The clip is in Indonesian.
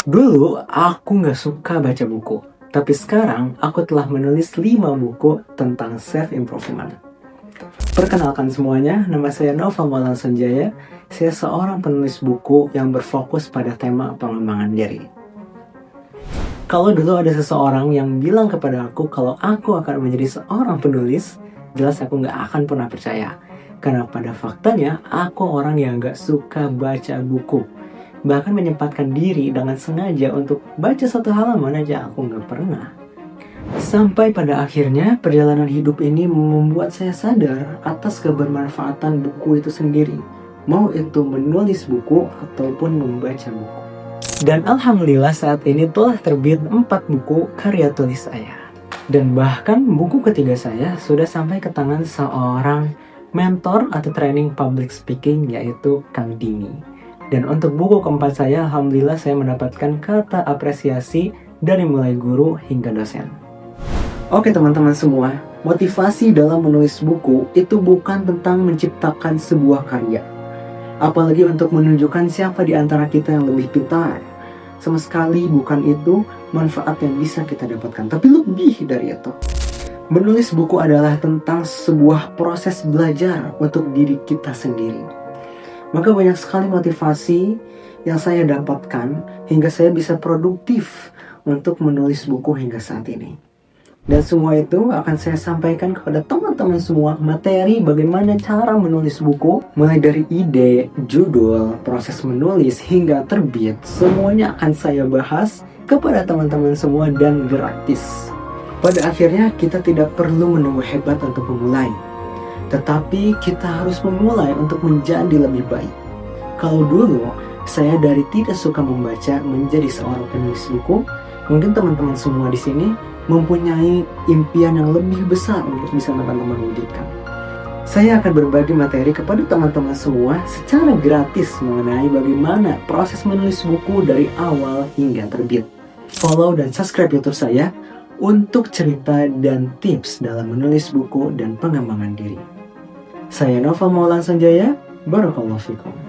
Dulu aku nggak suka baca buku, tapi sekarang aku telah menulis 5 buku tentang self-improvement. Perkenalkan semuanya, nama saya Nova Maulan Sanjaya. Saya seorang penulis buku yang berfokus pada tema pengembangan diri. Kalau dulu ada seseorang yang bilang kepada aku kalau aku akan menjadi seorang penulis, jelas aku nggak akan pernah percaya. Karena pada faktanya, aku orang yang nggak suka baca buku. Bahkan menyempatkan diri dengan sengaja untuk baca satu halaman aja aku nggak pernah. Sampai pada akhirnya perjalanan hidup ini membuat saya sadar atas kebermanfaatan buku itu sendiri. Mau itu menulis buku ataupun membaca buku. Dan alhamdulillah saat ini telah terbit 4 buku karya tulis saya. Dan bahkan buku ketiga saya sudah sampai ke tangan seorang mentor atau training public speaking yaitu Kang Dini. Dan untuk buku keempat saya, alhamdulillah saya mendapatkan kata apresiasi dari mulai guru hingga dosen. Oke teman-teman semua, motivasi dalam menulis buku itu bukan tentang menciptakan sebuah karya. Apalagi untuk menunjukkan siapa di antara kita yang lebih pintar. Sama sekali bukan itu manfaat yang bisa kita dapatkan, tapi lebih dari itu. Menulis buku adalah tentang sebuah proses belajar untuk diri kita sendiri. Maka banyak sekali motivasi yang saya dapatkan hingga saya bisa produktif untuk menulis buku hingga saat ini. Dan semua itu akan saya sampaikan kepada teman-teman semua, materi bagaimana cara menulis buku, mulai dari ide, judul, proses menulis hingga terbit. Semuanya akan saya bahas kepada teman-teman semua dan gratis. Pada akhirnya kita tidak perlu menunggu hebat untuk memulai. Tetapi kita harus memulai untuk menjadi lebih baik. Kalau dulu saya dari tidak suka membaca menjadi seorang penulis buku, mungkin teman-teman semua di sini mempunyai impian yang lebih besar untuk bisa teman-teman wujudkan. Saya akan berbagi materi kepada teman-teman semua secara gratis mengenai bagaimana proses menulis buku dari awal hingga terbit. Follow dan subscribe YouTube saya untuk cerita dan tips dalam menulis buku dan pengembangan diri. Saya Nova Maulan Sanjaya, Barakallahu Fikum.